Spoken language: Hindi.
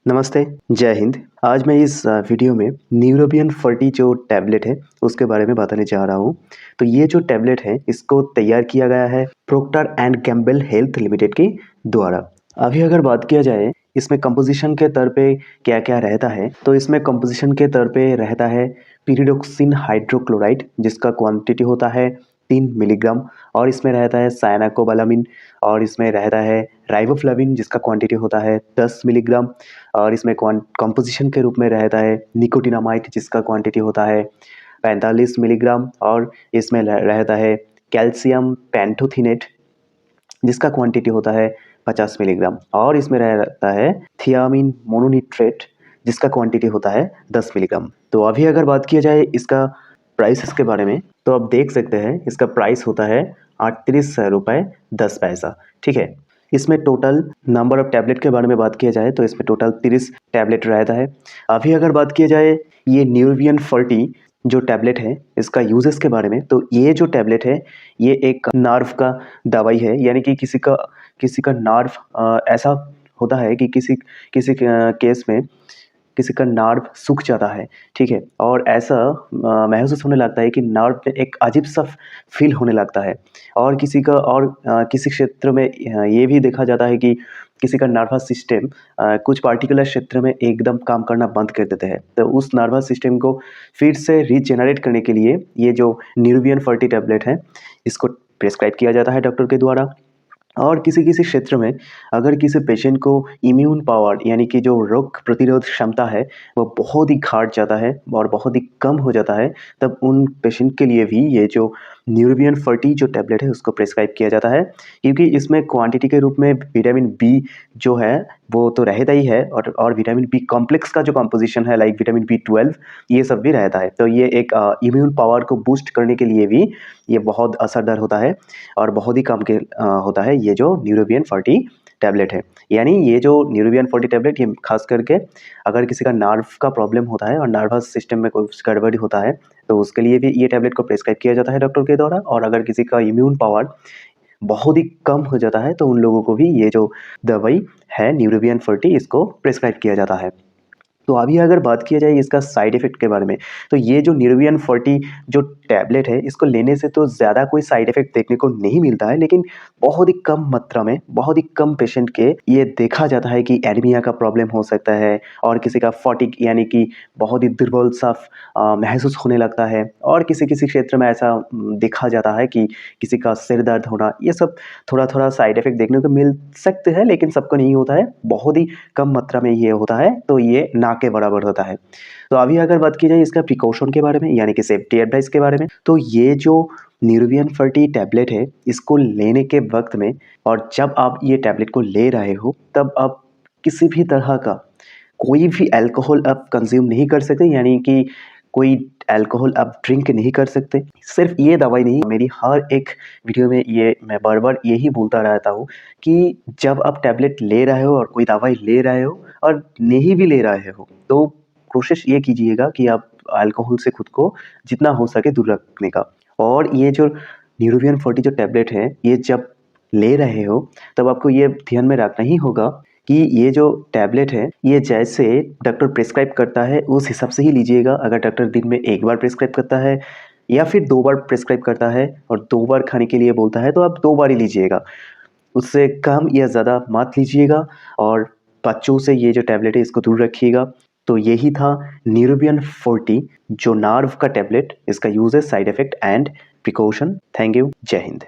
नमस्ते, जय हिंद। आज मैं इस वीडियो में न्यूरोबियन 40 जो टैबलेट है, उसके बारे में बताने जा रहा हूँ। तो ये जो टैबलेट है, इसको तैयार किया गया है proctor and Gamble health limited के द्वारा। अभी अगर बात किया जाए, इसमें कंपोज़िशन के तौर पे क्या-क्या रहता है, तो इसमें कंपोज़िशन के तौर पे रहता है pyridoxine हाइड्रोक्लोराइड, जिसका क्वांटिटी होता है 3 मिलीग्राम, और इसमें रहता है साइनाकोबालामिन, और इसमें रहता है राइबोफ्लाविन, जिसका क्वांटिटी होता है 10 मिलीग्राम, और इसमें कंपोजिशन के रूप में रहता है निकोटिनामाइड, जिसका क्वांटिटी होता है 45 मिलीग्राम, और इसमें रहता है कैल्शियम पेंटोथेनेट, जिसका क्वांटिटी होता है 50 मिलीग्राम, और इसमें रहता है थियामिन मोनोनिट्रेट, जिसका क्वांटिटी होता है 10 मिलीग्राम। तो अभी अगर बात किया जाए इसका प्राइसेस के बारे में, तो आप देख सकते हैं इसका प्राइस होता है 38 रुपये 10 पैसा। ठीक है। इसमें टोटल नंबर ऑफ टैबलेट के बारे में बात किया जाए तो इसमें टोटल 30 टैबलेट रहता है। अभी अगर बात किया जाए ये न्यूरोबियन 40 जो टैबलेट है, इसका यूजेस के बारे में, तो ये जो टैबलेट है ये एक नर्व का दवाई है, यानी कि किसी का नर्व ऐसा होता है कि किसी किसी केस में किसी का नर्व सूख जाता है। ठीक है। और ऐसा महसूस होने लगता है कि नर्व में एक अजीब सा फील होने लगता है, और किसी क्षेत्र में ये भी देखा जाता है कि किसी का नर्वस सिस्टम कुछ पार्टिकुलर क्षेत्र में एकदम काम करना बंद कर देते हैं। तो उस नर्वस सिस्टम को फिर से रीजेनरेट करने के लिए ये जो न्यूरोबियन 40 टैबलेट है, इसको प्रिस्क्राइब किया जाता है डॉक्टर के द्वारा। और किसी-किसी क्षेत्र में अगर किसी पेशेंट को इम्यून पावर, यानी कि जो रोग प्रतिरोध क्षमता है, वो बहुत ही घट जाता है और बहुत ही कम हो जाता है, तब उन पेशेंट के लिए भी ये जो न्यूरोबियन 40 जो टैबलेट है, उसको प्रिस्क्राइब किया जाता है। क्योंकि इसमें क्वांटिटी के रूप में विटामिन बी जो है, वो तो रहता ही है, और विटामिन बी कॉम्प्लेक्स का जो कंपोज़िशन है, लाइक विटामिन बी12, ये सब भी रहता है। तो ये एक इम्यून पावर को बूस्ट करने के लिए भी ये बहुत असरदार होता है, और बहुत ही काम के होता है ये जो न्यूरोबियन 40 टैबलेट है। यानी ये जो न्यूरोबियन 40 टैबलेट, ये खास करके अगर किसी का नर्व का प्रॉब्लम होता है और नर्वस सिस्टम में कुछ गड़बड़ी होता है, तो उसके लिए भी ये टैबलेट को प्रिस्क्राइब किया जाता है डॉक्टर के द्वारा। और अगर किसी का इम्यून पावर बहुत ही कम हो जाता है, तो उन लोगों को भी ये जो दवाई है न्यूरोबियन 40, इसको प्रिस्क्राइब किया जाता है। तो अभी अगर बात किया जाए इसका साइड इफ़ेक्ट के बारे में, तो ये जो न्यूरोबियन 40 जो टैबलेट है, इसको लेने से तो ज़्यादा कोई साइड इफ़ेक्ट देखने को नहीं मिलता है, लेकिन बहुत ही कम मात्रा में, बहुत ही कम पेशेंट के ये देखा जाता है कि एनीमिया का प्रॉब्लम हो सकता है, और किसी का फटीग, यानी कि बहुत ही दुर्बल-सा महसूस होने लगता है, और किसी-किसी क्षेत्र में ऐसा देखा जाता है कि किसी का सिर दर्द होना, ये सब थोड़ा-थोड़ा साइड इफ़ेक्ट देखने को मिल सकते हैं, लेकिन सबको नहीं होता है, बहुत ही कम मात्रा में ये होता है, तो ये ना के बराबर होता है। तो अभी अगर बात की जाए इसका प्रिकॉशन के बारे में, यानी कि सेफ्टी एडवाइस के बारे में, तो ये जो न्यूरोबियन 40 टैबलेट है, इसको लेने के वक़्त में, और जब आप ये टैबलेट को ले रहे हो, तब आप किसी भी तरह का कोई भी अल्कोहल आप कंज़्यूम नहीं कर सकते, यानी कि कोई अल्कोहल आप ड्रिंक नहीं कर सकते। सिर्फ़ ये दवाई नहीं, मेरी हर एक वीडियो में ये मैं बार-बार यही बोलता रहता हूँ कि जब आप टैबलेट ले रहे हो और कोई दवाई ले रहे हो और नहीं भी ले रहे हो, तो कोशिश ये कीजिएगा कि आप अल्कोहल से खुद को जितना हो सके दूर रखने का। और ये जो न्यूरोबियन 40 जो टैबलेट है, ये जब ले रहे हो, तब आपको ये ध्यान में रखना ही होगा कि ये जो टैबलेट है, ये जैसे डॉक्टर प्रिस्क्राइब करता है, उस हिसाब से ही लीजिएगा। अगर डॉक्टर दिन में 1 बार प्रिस्क्राइब करता है या फिर 2 बार प्रिस्क्राइब करता है और 2 बार खाने के लिए बोलता है, तो आप 2 बार ही लीजिएगा। उससे कम या ज़्यादा मत लीजिएगा, और बच्चों से ये जो टैबलेट है, इसको दूर रखिएगा। तो यही था न्यूरोबियन 40 जो नर्व का टैबलेट, इसका usages, side effect and precaution. Thank you. जय हिंद।